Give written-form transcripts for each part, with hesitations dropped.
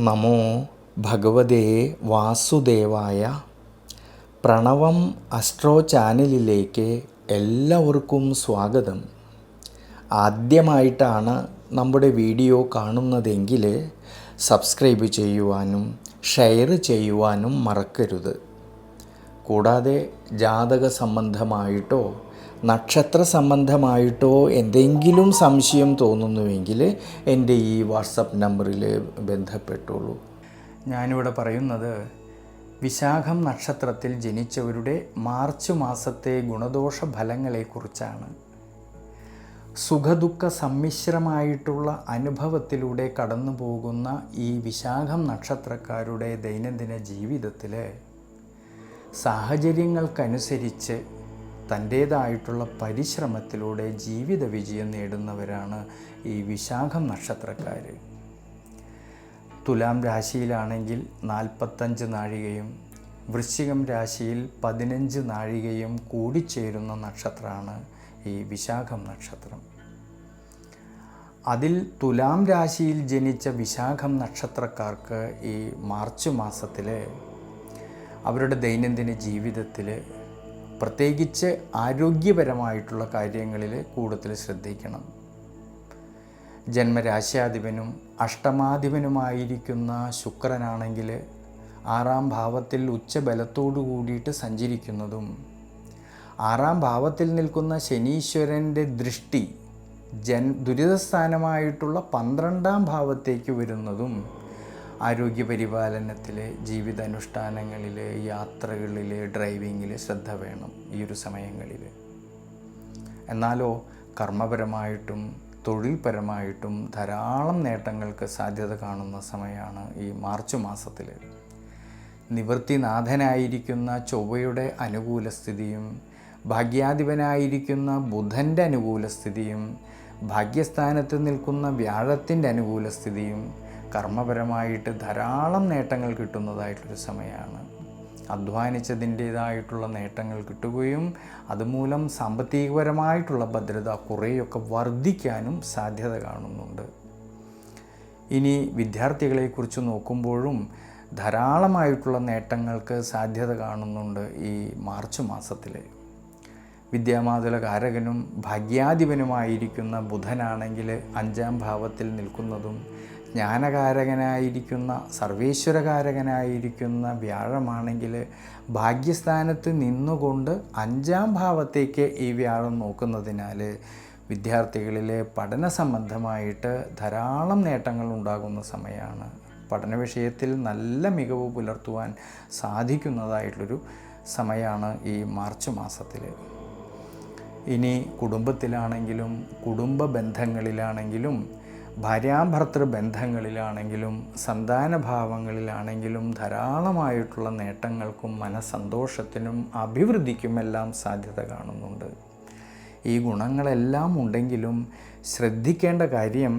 നമോ ഭഗവതേ വാസുദേവായ. പ്രണവം അസ്ട്രോ ചാനലിലേക്ക് എല്ലാവർക്കും സ്വാഗതം. ആദ്യമായിട്ടാണ് നമ്മുടെ വീഡിയോ കാണുന്നതെങ്കിൽ സബ്സ്ക്രൈബ് ചെയ്യുവാനും ഷെയർ ചെയ്യുവാനും മറക്കരുത്. കൂടാതെ ജാതക സംബന്ധമായിട്ടോ നക്ഷത്ര സംബന്ധമായിട്ടോ എന്തെങ്കിലും സംശയം തോന്നുന്നുവെങ്കിൽ എൻ്റെ ഈ വാട്സപ്പ് നമ്പറിൽ ബന്ധപ്പെട്ടോളൂ. ഞാനിവിടെ പറയുന്നത് വിശാഖം നക്ഷത്രത്തിൽ ജനിച്ചവരുടെ മാർച്ച് മാസത്തെ ഗുണദോഷ ഫലങ്ങളെക്കുറിച്ചാണ്. സുഖദുഃഖ സമ്മിശ്രമായിട്ടുള്ള അനുഭവത്തിലൂടെ കടന്നു പോകുന്ന ഈ വിശാഖം നക്ഷത്രക്കാരുടെ ദൈനംദിന ജീവിതത്തിൽ സാഹചര്യങ്ങൾക്കനുസരിച്ച് തൻ്റേതായിട്ടുള്ള പരിശ്രമത്തിലൂടെ ജീവിത വിജയം നേടുന്നവരാണ് ഈ വിശാഖം നക്ഷത്രക്കാർ. തുലാം രാശിയിലാണെങ്കിൽ 45 നാഴികയും വൃശ്ചികം രാശിയിൽ 15 നാഴികയും കൂടിച്ചേരുന്ന നക്ഷത്രമാണ് ഈ വിശാഖം നക്ഷത്രം. അതിൽ തുലാം രാശിയിൽ ജനിച്ച വിശാഖം നക്ഷത്രക്കാർക്ക് ഈ മാർച്ച് മാസത്തിൽ അവരുടെ ദൈനംദിന ജീവിതത്തിൽ പ്രത്യേകിച്ച് ആരോഗ്യപരമായിട്ടുള്ള കാര്യങ്ങളിൽ കൂടുതൽ ശ്രദ്ധിക്കണം. ജന്മരാശ്യാധിപനും അഷ്ടമാധിപനുമായിരിക്കുന്ന ശുക്രനാണെങ്കിൽ 6ാം ഭാവത്തിൽ ഉച്ചബലത്തോടു കൂടിയിട്ട് സഞ്ചരിക്കുന്നതും 6ാം ഭാവത്തിൽ നിൽക്കുന്ന ശനീശ്വരൻ്റെ ദൃഷ്ടി ദുരിതസ്ഥാനമായിട്ടുള്ള 12ാം ഭാവത്തേക്ക് വരുന്നതും ആരോഗ്യപരിപാലനത്തിൽ, ജീവിതാനുഷ്ഠാനങ്ങളിൽ, യാത്രകളിൽ, ഡ്രൈവിങ്ങിൽ ശ്രദ്ധ വേണം ഈ ഒരു സമയങ്ങളിൽ. എന്നാലോ കർമ്മപരമായിട്ടും തൊഴിൽപരമായിട്ടും ധാരാളം നേട്ടങ്ങൾക്ക് സാധ്യത കാണുന്ന സമയമാണ് ഈ മാർച്ച് മാസത്തിൽ. നിവൃത്തിനാഥനായിരിക്കുന്ന ചൊവ്വയുടെ അനുകൂല സ്ഥിതിയും ഭാഗ്യാധിപനായിരിക്കുന്ന ബുധൻ്റെ അനുകൂല സ്ഥിതിയും ഭാഗ്യസ്ഥാനത്ത് നിൽക്കുന്ന വ്യാഴത്തിൻ്റെ അനുകൂല സ്ഥിതിയും കർമ്മപരമായിട്ട് ധാരാളം നേട്ടങ്ങൾ കിട്ടുന്നതായിട്ടൊരു സമയമാണ്. അധ്വാനിച്ചതിൻ്റേതായിട്ടുള്ള നേട്ടങ്ങൾ കിട്ടുകയും അതുമൂലം സാമ്പത്തികപരമായിട്ടുള്ള ഭദ്രത കുറേയൊക്കെ വർദ്ധിക്കാനും സാധ്യത കാണുന്നുണ്ട്. ഇനി വിദ്യാർത്ഥികളെക്കുറിച്ച് നോക്കുമ്പോഴും ധാരാളമായിട്ടുള്ള നേട്ടങ്ങൾക്ക് സാധ്യത കാണുന്നുണ്ട് ഈ മാർച്ച് മാസത്തിൽ. വിദ്യാമാതുലകാരകനും ഭാഗ്യാധിപനുമായിരിക്കുന്ന ബുധനാണെങ്കിൽ 5ാം ഭാവത്തിൽ നിൽക്കുന്നതും ജ്ഞാനകാരകനായിരിക്കുന്ന സർവേശ്വരകാരകനായിരിക്കുന്ന വ്യാഴമാണെങ്കിൽ ഭാഗ്യസ്ഥാനത്ത് നിന്നുകൊണ്ട് 5ാം ഭാവത്തേക്ക് ഈ വ്യാഴം നോക്കുന്നതിനാൽ വിദ്യാർത്ഥികളിലെ പഠന സംബന്ധമായിട്ട് ധാരാളം നേട്ടങ്ങൾ ഉണ്ടാകുന്ന സമയമാണ്. പഠന വിഷയത്തിൽ നല്ല മികവ് പുലർത്തുവാൻ സാധിക്കുന്നതായിട്ടുള്ളൊരു സമയമാണ് ഈ മാർച്ച് മാസത്തിൽ. ഇനി കുടുംബത്തിലാണെങ്കിലും കുടുംബ ബന്ധങ്ങളിലാണെങ്കിലും ഭാര്യാഭർത്തൃ ബന്ധങ്ങളിലാണെങ്കിലും സന്താനഭാവങ്ങളിലാണെങ്കിലും ധാരാളമായിട്ടുള്ള നേട്ടങ്ങൾക്കും മനസ്സന്തോഷത്തിനും അഭിവൃദ്ധിക്കുമെല്ലാം സാധ്യത കാണുന്നുണ്ട്. ഈ ഗുണങ്ങളെല്ലാം ഉണ്ടെങ്കിലും ശ്രദ്ധിക്കേണ്ട കാര്യം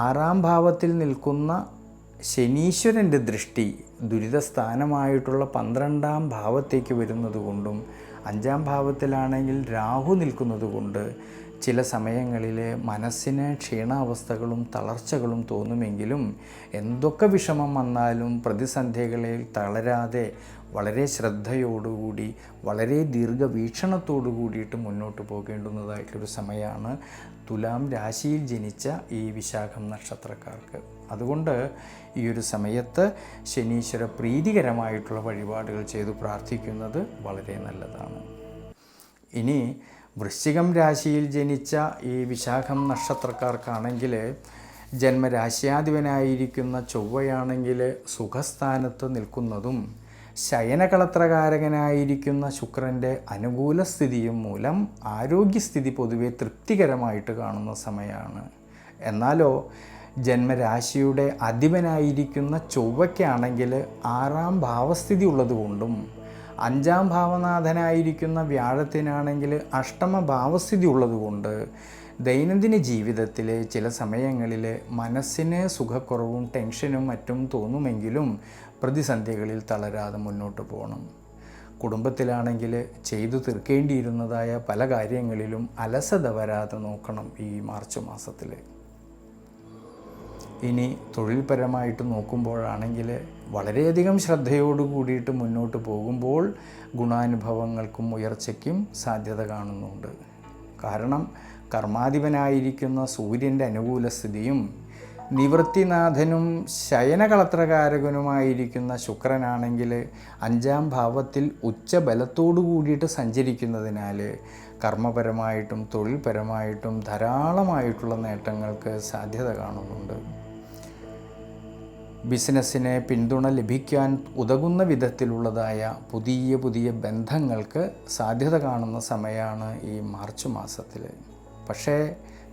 6ാം ഭാവത്തിൽ നിൽക്കുന്ന ശനീശ്വരൻ്റെ ദൃഷ്ടി ദുരിതസ്ഥാനമായിട്ടുള്ള 12ാം ഭാവത്തേക്ക് വരുന്നത് കൊണ്ടും 5ാം ഭാവത്തിലാണെങ്കിൽ രാഹു നിൽക്കുന്നത് കൊണ്ട് ചില സമയങ്ങളിൽ മനസ്സിന് ക്ഷീണാവസ്ഥകളും തളർച്ചകളും തോന്നുമെങ്കിലും എന്തൊക്കെ വിഷമം വന്നാലും പ്രതിസന്ധികളിൽ തളരാതെ വളരെ ശ്രദ്ധയോടുകൂടി വളരെ ദീർഘവീക്ഷണത്തോടു കൂടിയിട്ട് മുന്നോട്ട് പോകേണ്ടുന്നതായിട്ടൊരു സമയമാണ് തുലാം രാശിയിൽ ജനിച്ച ഈ വിശാഖം നക്ഷത്രക്കാർക്ക്. അതുകൊണ്ട് ഈ ഒരു സമയത്ത് ശനീശ്വര പ്രീതികരമായിട്ടുള്ള വഴിപാടുകൾ ചെയ്തു പ്രാർത്ഥിക്കുന്നത് വളരെ നല്ലതാണ്. ഇനി വൃശ്ചികം രാശിയിൽ ജനിച്ച ഈ വിശാഖം നക്ഷത്രക്കാർക്കാണെങ്കിൽ ജന്മരാശ്യാധിപനായിരിക്കുന്ന ചൊവ്വയാണെങ്കിൽ സുഖസ്ഥാനത്ത് നിൽക്കുന്നതും ശയനകളത്രകാരകനായിരിക്കുന്ന ശുക്രൻ്റെ അനുകൂല സ്ഥിതിയും മൂലം ആരോഗ്യസ്ഥിതി പൊതുവെ തൃപ്തികരമായിട്ട് കാണുന്ന സമയമാണ്. എന്നാലോ ജന്മരാശിയുടെ അധിപനായിരിക്കുന്ന ചൊവ്വയ്ക്കാണെങ്കിൽ 6ാം ഭാവസ്ഥിതി ഉള്ളതുകൊണ്ടും 5ാം ഭാവനാഥനായിരിക്കുന്ന വ്യാഴത്തിനാണെങ്കിൽ അഷ്ടമ ഭാവസ്ഥിതി ഉള്ളതുകൊണ്ട് ദൈനംദിന ജീവിതത്തിൽ ചില സമയങ്ങളിൽ മനസ്സിന് സുഖക്കുറവും ടെൻഷനും മറ്റും തോന്നുമെങ്കിലും പ്രതിസന്ധികളിൽ തളരാതെ മുന്നോട്ട് പോകണം. കുടുംബത്തിലാണെങ്കിൽ ചെയ്തു തീർക്കേണ്ടിയിരുന്നതായ പല കാര്യങ്ങളിലും അലസത വരാതെ നോക്കണം ഈ മാർച്ച് മാസത്തിൽ. ഇനി തൊഴിൽപരമായിട്ട് നോക്കുമ്പോഴാണെങ്കിൽ വളരെയധികം ശ്രദ്ധയോട് കൂടിയിട്ട് മുന്നോട്ട് പോകുമ്പോൾ ഗുണാനുഭവങ്ങൾക്കും ഉയർച്ചയ്ക്കും സാധ്യത കാണുന്നുണ്ട്. കാരണം കർമാധിപനായിരിക്കുന്ന സൂര്യൻ്റെ അനുകൂല സ്ഥിതിയും നിവൃത്തിനാഥനും ശയനകളത്രകാരകനുമായിരിക്കുന്ന ശുക്രനാണെങ്കിൽ 5-ാം ഭാവത്തിൽ ഉച്ചബലത്തോടു കൂടിയിട്ട് സഞ്ചരിക്കുന്നതിനാൽ കർമ്മപരമായിട്ടും തൊഴിൽപരമായിട്ടും ധാരാളമായിട്ടുള്ള നേട്ടങ്ങൾക്ക് സാധ്യത കാണുന്നുണ്ട്. ബിസിനസ്സിനെ പിന്തുണ ലഭിക്കാൻ ഉതകുന്ന വിധത്തിലുള്ളതായ പുതിയ പുതിയ ബന്ധങ്ങൾക്ക് സാധ്യത കാണുന്ന സമയമാണ് ഈ മാർച്ച് മാസത്തിൽ. പക്ഷേ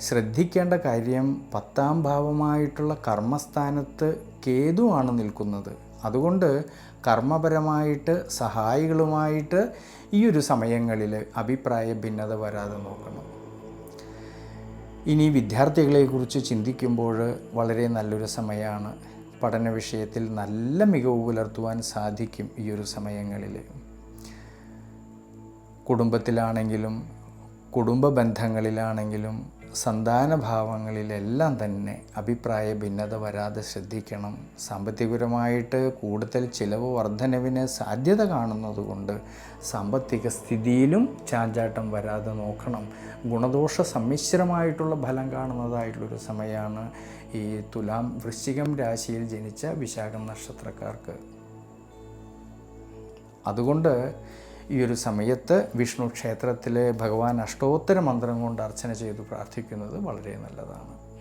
ശ്രദ്ധിക്കേണ്ട കാര്യം 10-ാം ഭാവമായിട്ടുള്ള കർമ്മസ്ഥാനത്ത് കേതുവാണ് നിൽക്കുന്നത്. അതുകൊണ്ട് കർമ്മപരമായിട്ട് സഹായികളുമായിട്ട് ഈ ഒരു സമയങ്ങളിൽ അഭിപ്രായ ഭിന്നത വരാതെ നോക്കണം. ഇനി വിദ്യാർത്ഥികളെക്കുറിച്ച് ചിന്തിക്കുമ്പോൾ വളരെ നല്ലൊരു സമയമാണ്. പഠന വിഷയത്തിൽ നല്ല മികവ് പുലർത്തുവാൻ സാധിക്കും ഈ ഒരു സമയങ്ങളിൽ. കുടുംബത്തിലാണെങ്കിലും കുടുംബ ബന്ധങ്ങളിലാണെങ്കിലും സന്താനഭാവങ്ങളിലെല്ലാം തന്നെ അഭിപ്രായ ഭിന്നത വരാതെ ശ്രദ്ധിക്കണം. സാമ്പത്തികപരമായിട്ട് കൂടുതൽ ചിലവ് വർധനവിന് സാധ്യത കാണുന്നതുകൊണ്ട് സാമ്പത്തിക സ്ഥിതിയിലും ചാഞ്ചാട്ടം വരാതെ നോക്കണം. ഗുണദോഷ സമ്മിശ്രമായിട്ടുള്ള ഫലം കാണുന്നതായിട്ടുള്ളൊരു സമയമാണ് ഈ തുലാം വൃശ്ചികം രാശിയിൽ ജനിച്ച വിശാഖം നക്ഷത്രക്കാർക്ക്. അതുകൊണ്ട് ഈ ഒരു സമയത്ത് വിഷ്ണു ക്ഷേത്രത്തിൽ ഭഗവാൻ അഷ്ടോത്തര മന്ത്രം കൊണ്ട് അർച്ചന ചെയ്തു പ്രാർത്ഥിക്കുന്നത് വളരെ നല്ലതാണ്.